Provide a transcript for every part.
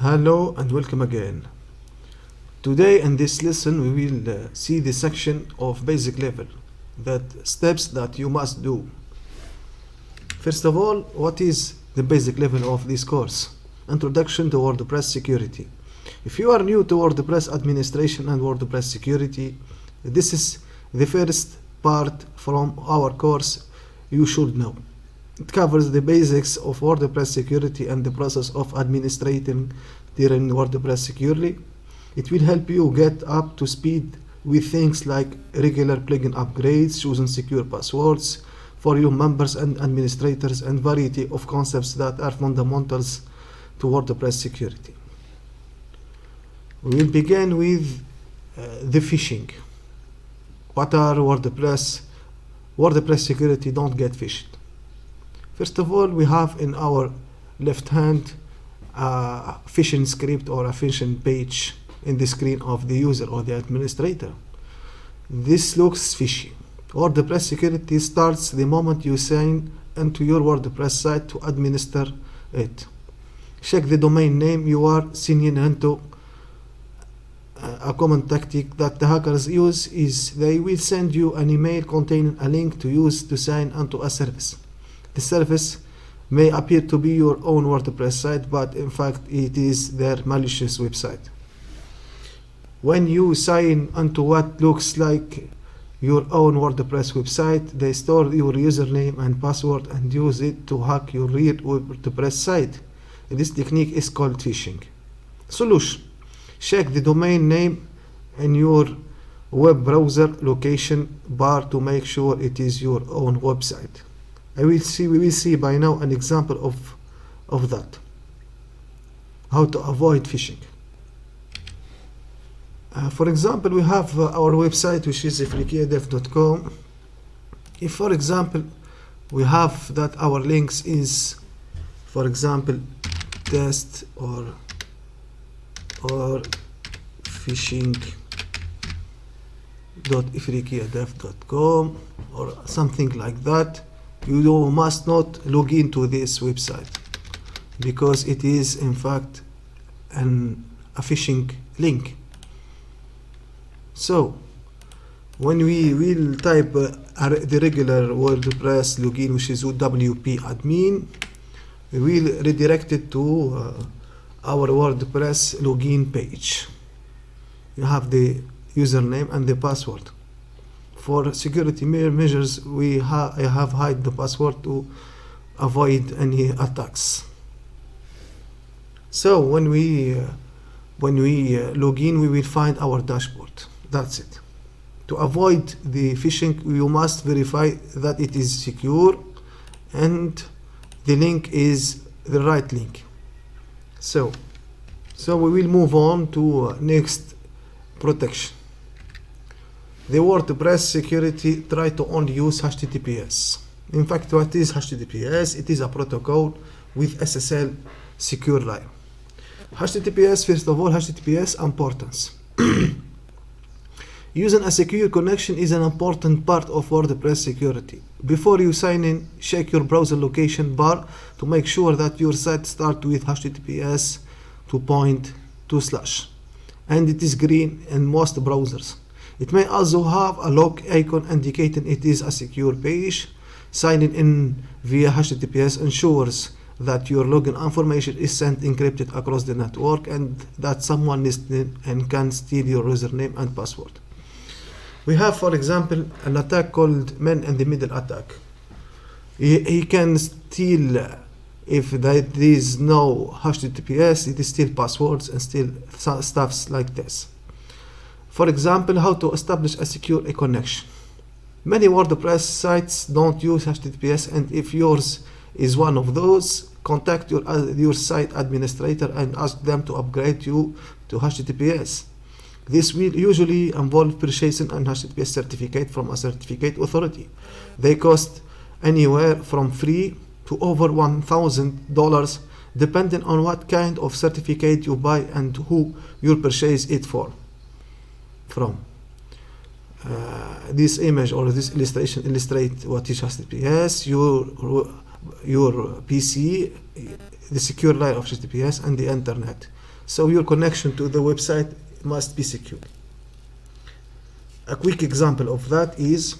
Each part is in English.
Hello and welcome again. Today in this lesson we will see the section of basic level, that steps that you must do. First of all, what is the basic level of this course? Introduction to WordPress security. If you are new to WordPress administration and WordPress security, this is the first part from our course you should know. It covers the basics of WordPress security and the process of administrating during WordPress securely. It will help you get up to speed with things like regular plugin upgrades, choosing secure passwords for your members and administrators, and variety of concepts that are fundamentals to WordPress security. We will begin with the phishing. What are WordPress? WordPress security don't get phished. First of all, we have in our left hand a phishing script or a phishing page in the screen of the user or the administrator. This looks fishy. WordPress security starts the moment you sign into your WordPress site to administer it. Check the domain name you are signing into. A common tactic that the hackers use is they will send you an email containing a link to use to sign into a service. The service may appear to be your own WordPress site, but in fact it is their malicious website. When you sign into what looks like your own WordPress website, they store your username and password and use it to hack your real WordPress site. This technique is called phishing. Solution: check the domain name in your web browser location bar to make sure it is your own website. We will see by now an example of that. How to avoid phishing. For example, we have our website, which is freakiadev.com. If, for example, we have that our links is, for example, test or phishing.freakiadev.com or something like that, you must not log into this website because it is in fact a phishing link. So when we will type the regular WordPress login, which is WP admin, we will redirect it to our WordPress login page. You have the username and the password. For security measures, I have hide the password to avoid any attacks. So when we log in, we will find our dashboard. That's it. To avoid the phishing, you must verify that it is secure and the link is the right link. So we will move on to next protection. The WordPress security try to only use HTTPS. In fact, what is HTTPS? It is a protocol with SSL secure layer. HTTPS, first of all, HTTPS importance. Using a secure connection is an important part of WordPress security. Before you sign in, check your browser location bar to make sure that your site starts with HTTPS 2.2/ and it is green in most browsers. It may also have a lock icon indicating it is a secure page. Signing in via HTTPS ensures that your login information is sent encrypted across the network and that someone listening and can steal your username and password. We have, for example, an attack called man in the middle attack. He can steal, if there is no HTTPS, it is still passwords and still stuffs like this. For example, how to establish a secure connection. Many WordPress sites don't use HTTPS, and if yours is one of those, contact your site administrator and ask them to upgrade you to HTTPS. This will usually involve purchasing an HTTPS certificate from a certificate authority. They cost anywhere from free to over $1,000, depending on what kind of certificate you buy and who you purchase it from. This image or this illustration illustrate what is HTTPS, your PC, the secure layer of HTTPS, and the internet. So your connection to the website must be secure. A quick example of that is,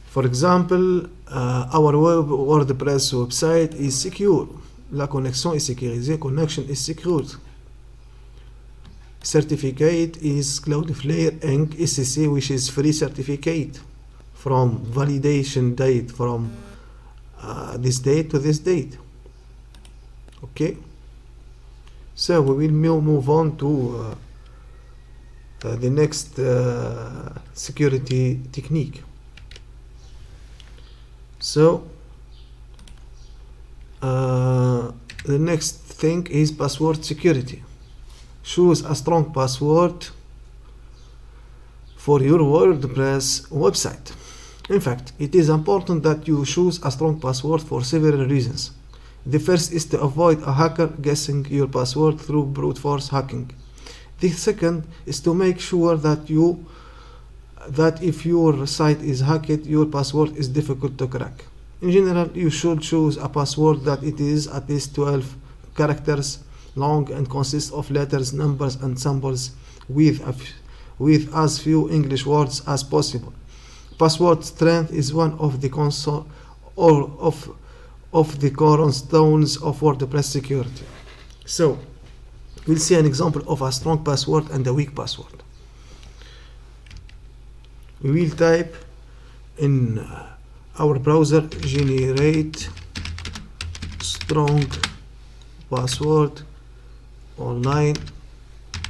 for example, our WordPress website is secure. La connexion est sécurisée. Connection is secured. Certificate is Cloudflare Inc. SCC, which is free certificate from validation date from this date to this date. Okay, so we will move on to the next security technique. So the next thing is password security. Choose a strong password for your WordPress website. In fact, it is important that you choose a strong password for several reasons. The first is to avoid a hacker guessing your password through brute force hacking. The second is to make sure that if your site is hacked, your password is difficult to crack. In general, you should choose a password that it is at least 12 characters long and consists of letters, numbers, and symbols with as few English words as possible. Password strength is one of the cornerstones of WordPress security. So, we'll see an example of a strong password and a weak password. We will type in our browser generate strong password online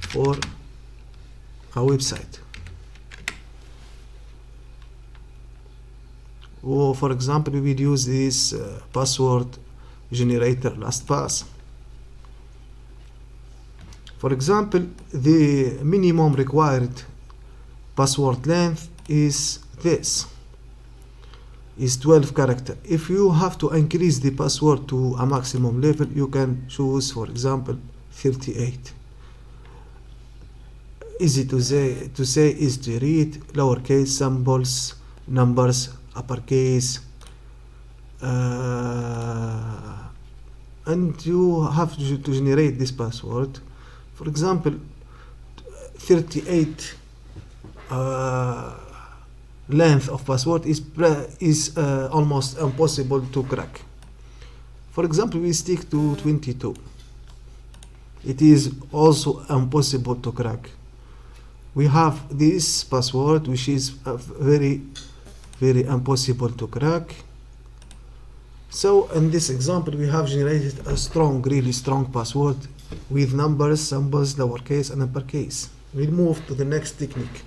for a website. Or for example, we will use this password generator LastPass. For example, the minimum required password length is 12 characters. If you have to increase the password to a maximum level, you can choose, for example, 38. Easy to say, easy to read, lowercase, symbols, numbers, uppercase, and you have to generate this password. For example, 38 length of password is almost impossible to crack. For example, we stick to 22. It is also impossible to crack. We have this password which is very impossible to crack. So in this example, we have generated a really strong password with numbers, symbols, lowercase, and uppercase. We'll move to the next technique.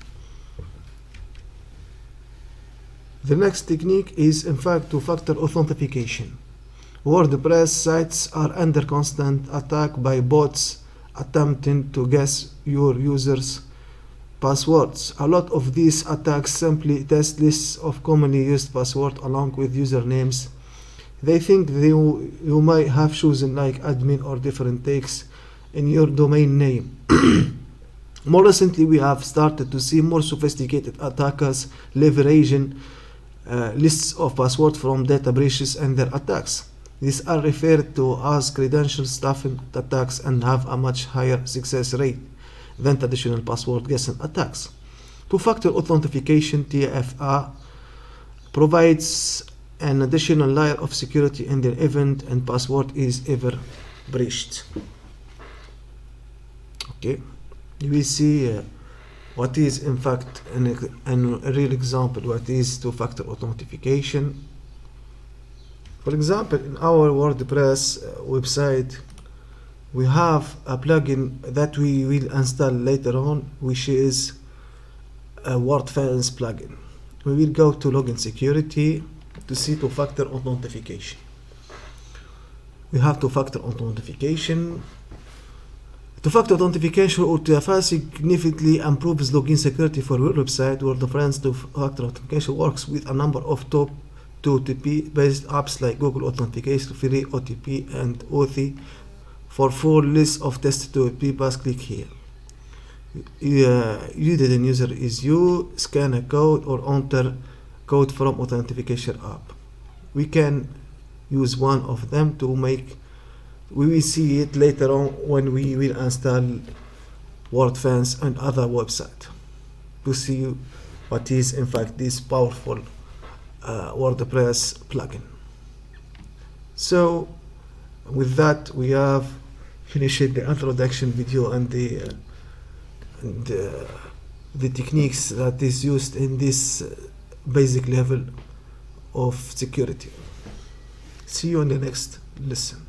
The next technique is, in fact, two-factor authentication. WordPress sites are under constant attack by bots attempting to guess your users' passwords. A lot of these attacks simply test lists of commonly used passwords along with usernames. They think you might have chosen like admin or different takes in your domain name. More recently, we have started to see more sophisticated attackers leveraging lists of passwords from data breaches and their attacks. These are referred to as credential stuffing attacks and have a much higher success rate than traditional password guessing attacks. Two-factor authentication (TFA) provides an additional layer of security in the event and password is ever breached. Okay, we see what is, in fact, a real example what is two-factor authentication. For example, in our WordPress website, we have a plugin that we will install later on, which is a WordPress plugin. We will go to login security to see two-factor authentication. We have two-factor authentication. Two-factor authentication or TFA significantly improves login security for your website. WordPress two-factor authentication works with a number of top OTP-based apps like Google Authentication, Free OTP, and Authy. For full list of tested OTP pass, click here. You the user is you, scan a code or enter code from authentication app. We can use one of them to make We will see it later on when we will install WordFence and other websites to see what is in fact this powerful WordPress plugin. So with that, we have finished the introduction video and the techniques that is used in this basic level of security. See you in the next lesson.